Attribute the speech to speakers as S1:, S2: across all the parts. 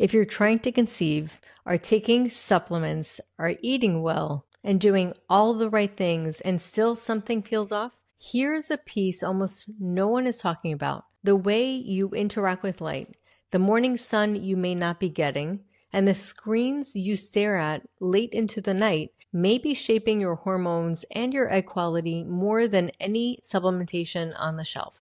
S1: If you're trying to conceive, are taking supplements, are eating well, and doing all the right things and still something feels off, here's a piece almost no one is talking about. The way you interact with light, the morning sun you may not be getting, and the screens you stare at late into the night may be shaping your hormones and your egg quality more than any supplementation on the shelf.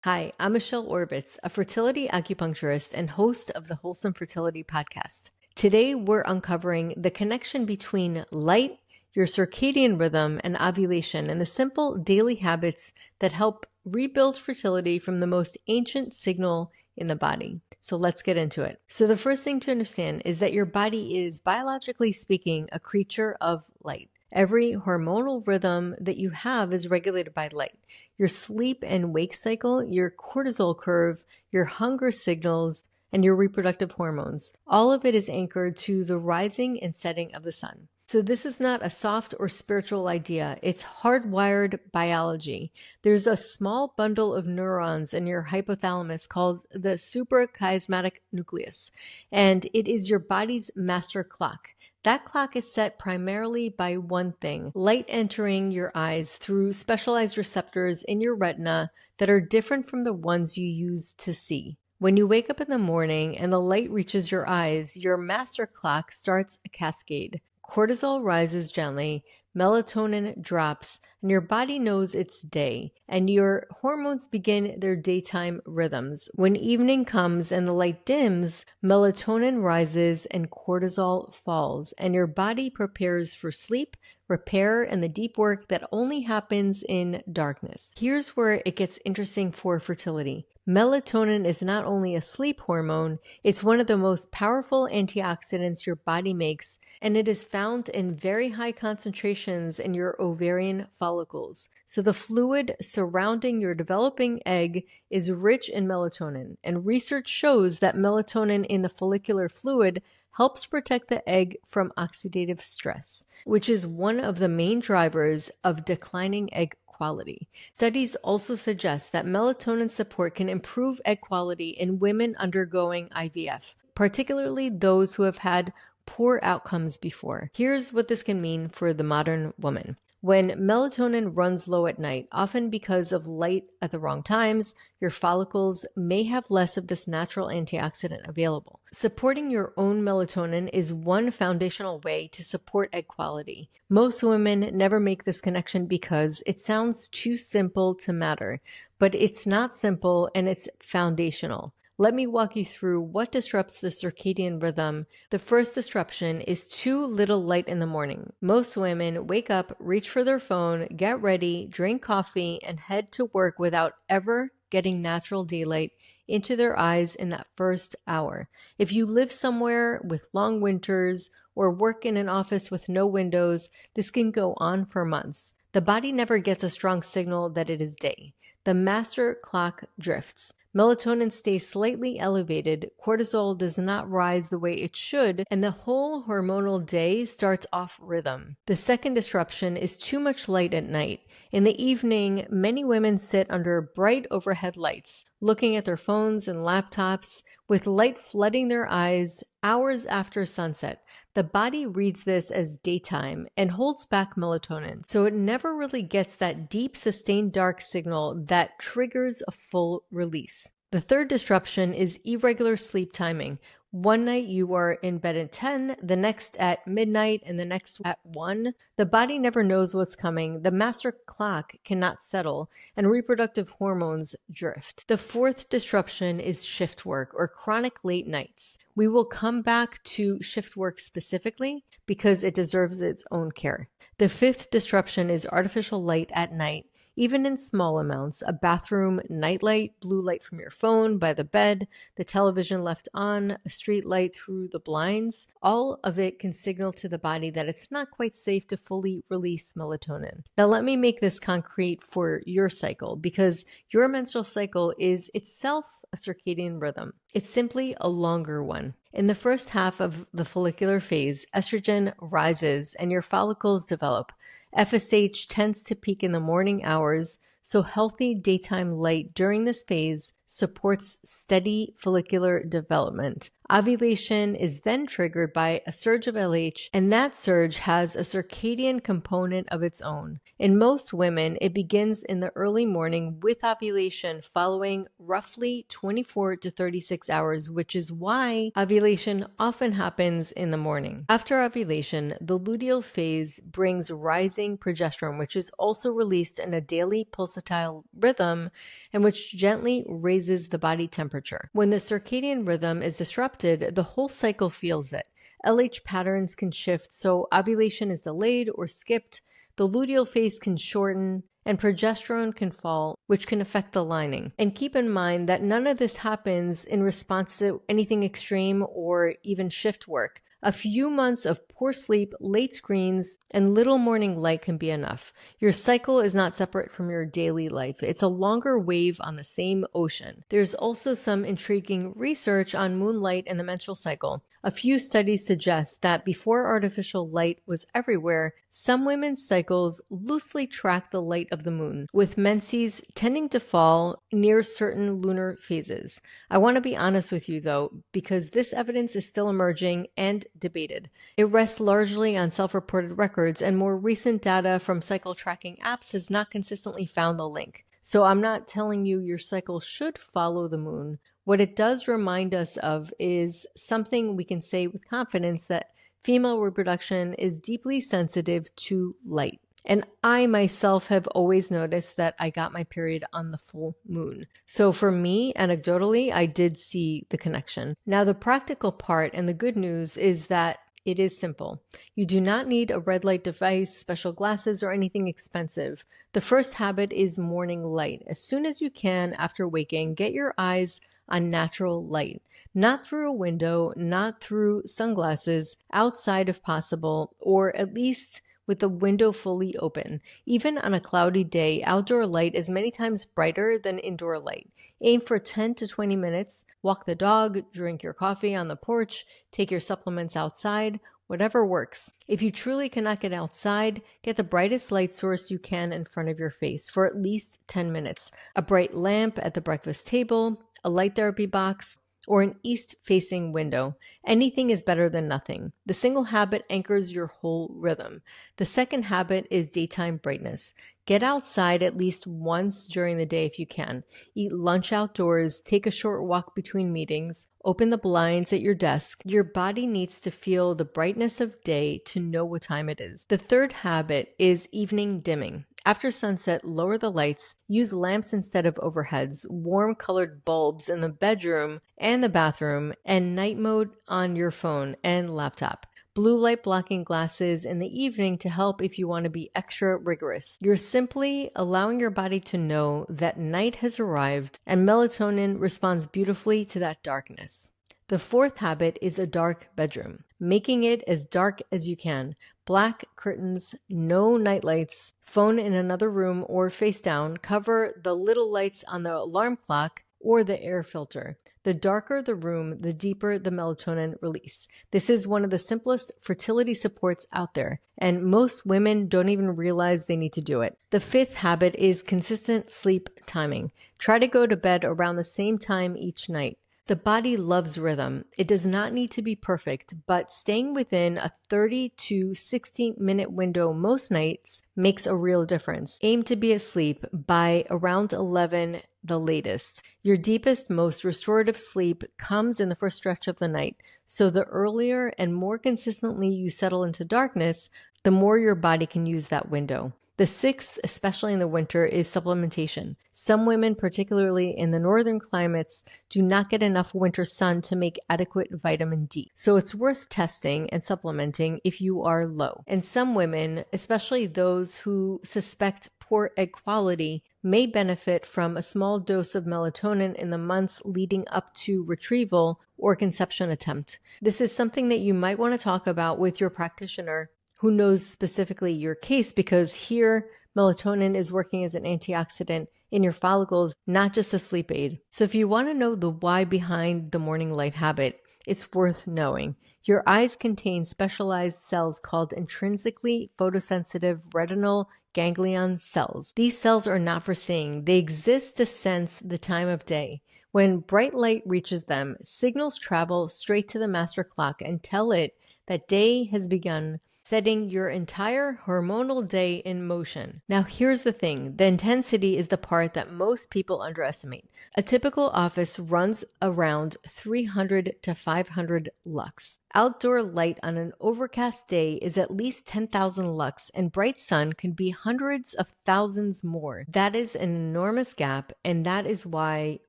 S1: Hi, I'm Michelle Orbitz, a fertility acupuncturist and host of the Wholesome Fertility Podcast. Today, we're uncovering the connection between light, your circadian rhythm, and ovulation, and the simple daily habits that help rebuild fertility from the most ancient signal in the body. So let's get into it. So the first thing to understand is that your body is, biologically speaking, a creature of light. Every hormonal rhythm that you have is regulated by light. Your sleep and wake cycle, your cortisol curve, your hunger signals, and your reproductive hormones. All of it is anchored to the rising and setting of the sun. So this is not a soft or spiritual idea. It's hardwired biology. There's a small bundle of neurons in your hypothalamus called the suprachiasmatic nucleus, and it is your body's master clock. That clock is set primarily by one thing: light entering your eyes through specialized receptors in your retina that are different from the ones you use to see. When you wake up in the morning and the light reaches your eyes, your master clock starts a cascade. Cortisol rises gently, melatonin drops, and your body knows it's day, and your hormones begin their daytime rhythms. When evening comes and the light dims, melatonin rises and cortisol falls, and your body prepares for sleep, repair, and the deep work that only happens in darkness. Here's where it gets interesting for fertility. Melatonin is not only a sleep hormone, it's one of the most powerful antioxidants your body makes, and it is found in very high concentrations in your ovarian follicles. So the fluid surrounding your developing egg is rich in melatonin, and research shows that melatonin in the follicular fluid helps protect the egg from oxidative stress, which is one of the main drivers of declining egg quality. Studies also suggest that melatonin support can improve egg quality in women undergoing IVF, particularly those who have had poor outcomes before. Here's what this can mean for the modern woman. When melatonin runs low at night, often because of light at the wrong times, your follicles may have less of this natural antioxidant available. Supporting your own melatonin is one foundational way to support egg quality. Most women never make this connection because it sounds too simple to matter, but it's not simple and it's foundational. Let me walk you through what disrupts the circadian rhythm. The first disruption is too little light in the morning. Most women wake up, reach for their phone, get ready, drink coffee, and head to work without ever getting natural daylight into their eyes in that first hour. If you live somewhere with long winters or work in an office with no windows, this can go on for months. The body never gets a strong signal that it is day. The master clock drifts. Melatonin stays slightly elevated, cortisol does not rise the way it should, and the whole hormonal day starts off rhythm. The second disruption is too much light at night. In the evening, many women sit under bright overhead lights, looking at their phones and laptops, with light flooding their eyes hours after sunset. The body reads this as daytime and holds back melatonin, so it never really gets that deep, sustained dark signal that triggers a full release. The third disruption is irregular sleep timing. One night you are in bed at 10, the next at midnight, and the next at 1. The body never knows what's coming. The master clock cannot settle, and reproductive hormones drift. The fourth disruption is shift work or chronic late nights. We will come back to shift work specifically because it deserves its own care. The fifth disruption is artificial light at night. Even in small amounts, a bathroom nightlight, blue light from your phone by the bed, the television left on, a street light through the blinds, all of it can signal to the body that it's not quite safe to fully release melatonin. Now let me make this concrete for your cycle, because your menstrual cycle is itself a circadian rhythm. It's simply a longer one. In the first half of the follicular phase, estrogen rises and your follicles develop. FSH tends to peak in the morning hours, so healthy daytime light during this phase supports steady follicular development. Ovulation is then triggered by a surge of LH, and that surge has a circadian component of its own. In most women, it begins in the early morning with ovulation following roughly 24 to 36 hours, which is why ovulation often happens in the morning. After ovulation, the luteal phase brings rising progesterone, which is also released in a daily pulsatile rhythm and which gently raises the body temperature. When the circadian rhythm is disrupted, the whole cycle feels it. LH patterns can shift, so ovulation is delayed or skipped, the luteal phase can shorten, and progesterone can fall, which can affect the lining. And keep in mind that none of this happens in response to anything extreme or even shift work. A few months of poor sleep, late screens, and little morning light can be enough. Your cycle is not separate from your daily life. It's a longer wave on the same ocean. There's also some intriguing research on moonlight and the menstrual cycle. A few studies suggest that before artificial light was everywhere, some women's cycles loosely track the light of the moon, with menses tending to fall near certain lunar phases. I want to be honest with you though, because this evidence is still emerging and debated. It rests largely on self-reported records, and more recent data from cycle tracking apps has not consistently found the link. So I'm not telling you your cycle should follow the moon. What it does remind us of is something we can say with confidence, that female reproduction is deeply sensitive to light. And I myself have always noticed that I got my period on the full moon. So for me, anecdotally, I did see the connection. Now, the practical part and the good news is that it is simple. You do not need a red light device, special glasses, or anything expensive. The first habit is morning light. As soon as you can after waking, get your eyes on natural light. Not through a window, not through sunglasses, outside if possible, or at least with the window fully open. Even on a cloudy day, outdoor light is many times brighter than indoor light. Aim for 10 to 20 minutes, walk the dog, drink your coffee on the porch, take your supplements outside, whatever works. If you truly cannot get outside, get the brightest light source you can in front of your face for at least 10 minutes. A bright lamp at the breakfast table, a light therapy box, or an east-facing window. Anything is better than nothing. The single habit anchors your whole rhythm. The second habit is daytime brightness. Get outside at least once during the day if you can. Eat lunch outdoors, take a short walk between meetings, open the blinds at your desk. Your body needs to feel the brightness of day to know what time it is. The third habit is evening dimming. After sunset, lower the lights, use lamps instead of overheads, warm colored bulbs in the bedroom and the bathroom, and night mode on your phone and laptop. Blue light blocking glasses in the evening to help if you want to be extra rigorous. You're simply allowing your body to know that night has arrived, and melatonin responds beautifully to that darkness. The fourth habit is a dark bedroom, making it as dark as you can. Black curtains, no night lights, phone in another room or face down, cover the little lights on the alarm clock or the air filter. The darker the room, the deeper the melatonin release. This is one of the simplest fertility supports out there, and most women don't even realize they need to do it. The fifth habit is consistent sleep timing. Try to go to bed around the same time each night. The body loves rhythm. It does not need to be perfect, but staying within a 30 to 60 minute window most nights makes a real difference. Aim to be asleep by around 11 the latest. Your deepest, most restorative sleep comes in the first stretch of the night. So the earlier and more consistently you settle into darkness, the more your body can use that window. The sixth, especially in the winter, is supplementation. Some women, particularly in the northern climates, do not get enough winter sun to make adequate vitamin D. So it's worth testing and supplementing if you are low. And some women, especially those who suspect poor egg quality, may benefit from a small dose of melatonin in the months leading up to retrieval or conception attempt. This is something that you might want to talk about with your practitioner who knows specifically your case, because here melatonin is working as an antioxidant in your follicles, not just a sleep aid. So if you want to know the why behind the morning light habit, it's worth knowing. Your eyes contain specialized cells called intrinsically photosensitive retinal ganglion cells. These cells are not for seeing. They exist to sense the time of day. When bright light reaches them, signals travel straight to the master clock and tell it that day has begun, setting your entire hormonal day in motion. Now, here's the thing. The intensity is the part that most people underestimate. A typical office runs around 300 to 500 lux. Outdoor light on an overcast day is at least 10,000 lux, and bright sun can be hundreds of thousands more. That is an enormous gap, and that is why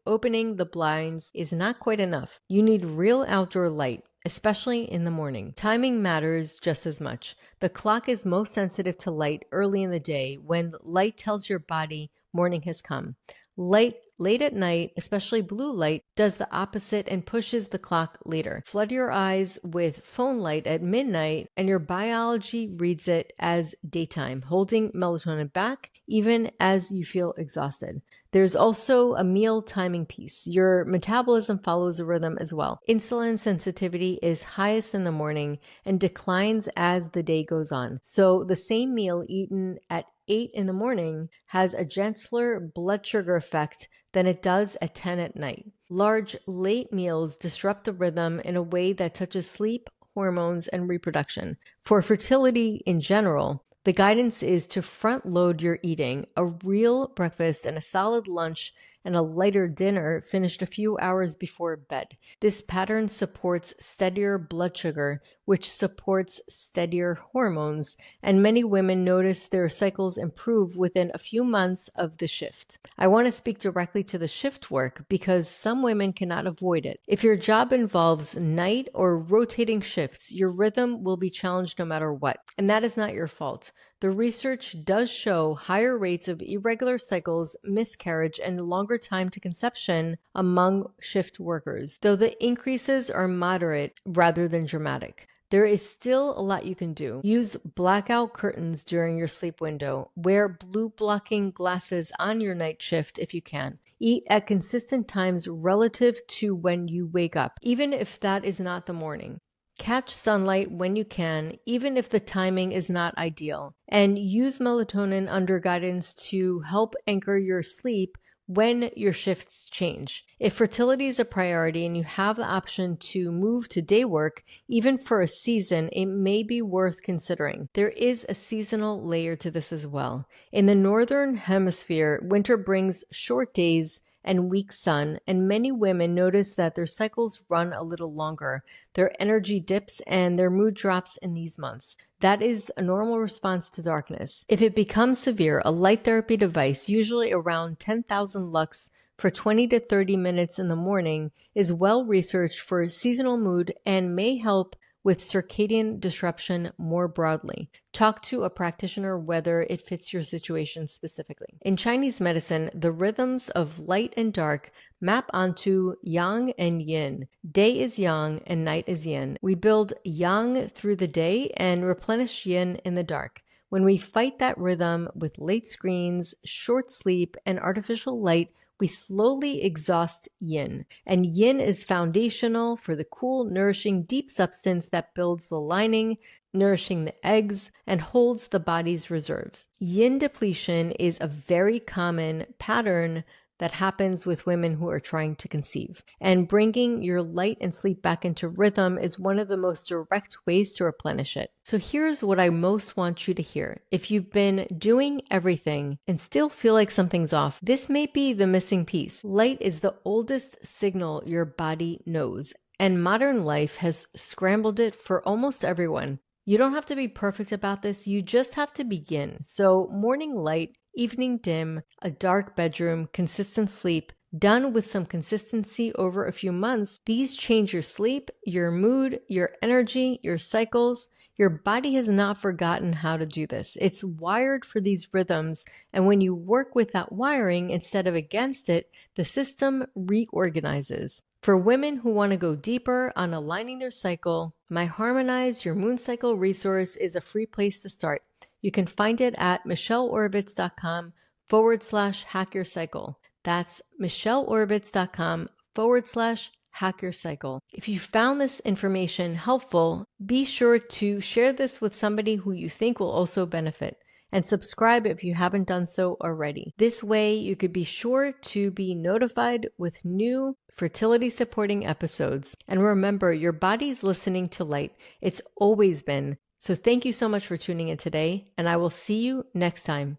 S1: opening the blinds is not quite enough. You need real outdoor light, especially in the morning. Timing matters just as much. The clock is most sensitive to light early in the day when light tells your body morning has come. Light late at night, especially blue light, does the opposite and pushes the clock later. Flood your eyes with phone light at midnight and your biology reads it as daytime, holding melatonin back even as you feel exhausted. There's also a meal timing piece. Your metabolism follows a rhythm as well. Insulin sensitivity is highest in the morning and declines as the day goes on. So the same meal eaten at 8 in the morning has a gentler blood sugar effect than it does at 10 at night. Large late meals disrupt the rhythm in a way that touches sleep, hormones, and reproduction. For fertility in general, the guidance is to front load your eating, a real breakfast and a solid lunch and a lighter dinner finished a few hours before bed. This pattern supports steadier blood sugar, which supports steadier hormones, and many women notice their cycles improve within a few months of the shift. I want to speak directly to the shift work because some women cannot avoid it. If your job involves night or rotating shifts, your rhythm will be challenged no matter what, and that is not your fault. The research does show higher rates of irregular cycles, miscarriage, and longer time to conception among shift workers, though the increases are moderate rather than dramatic. There is still a lot you can do. Use blackout curtains during your sleep window. Wear blue blocking glasses on your night shift if you can. Eat at consistent times relative to when you wake up, even if that is not the morning. Catch sunlight when you can, even if the timing is not ideal. And use melatonin under guidance to help anchor your sleep when your shifts change. If fertility is a priority and you have the option to move to day work, even for a season, it may be worth considering. There is a seasonal layer to this as well. In the northern hemisphere, winter brings short days and weak sun, and many women notice that their cycles run a little longer. Their energy dips and their mood drops in these months. That is a normal response to darkness. If it becomes severe, a light therapy device, usually around 10,000 lux for 20 to 30 minutes in the morning, is well researched for seasonal mood and may help with circadian disruption more broadly. Talk to a practitioner whether it fits your situation specifically. In Chinese medicine, the rhythms of light and dark map onto yang and yin. Day is yang and night is yin. We build yang through the day and replenish yin in the dark. When we fight that rhythm with late screens, short sleep, and artificial light, we slowly exhaust yin. And yin is foundational for the cool, nourishing, deep substance that builds the lining, nourishing the eggs, and holds the body's reserves. Yin depletion is a very common pattern that happens with women who are trying to conceive. And bringing your light and sleep back into rhythm is one of the most direct ways to replenish it. So here's what I most want you to hear. If you've been doing everything and still feel like something's off, this may be the missing piece. Light is the oldest signal your body knows, and modern life has scrambled it for almost everyone. You don't have to be perfect about this, you just have to begin. So morning light, evening dim, a dark bedroom, consistent sleep, done with some consistency over a few months, these change your sleep, your mood, your energy, your cycles. Your body has not forgotten how to do this. It's wired for these rhythms, and when you work with that wiring instead of against it, the system reorganizes. For women who want to go deeper on aligning their cycle, my Harmonize Your Moon Cycle resource is a free place to start. You can find it at michelleorbitz.com/hackyourcycle. That's michelleorbitz.com/hackyourcycle. If you found this information helpful, be sure to share this with somebody who you think will also benefit. and subscribe if you haven't done so already. This way, you could be sure to be notified with new fertility supporting episodes. And remember, your body's listening to light. It's always been. So thank you so much for tuning in today, and I will see you next time.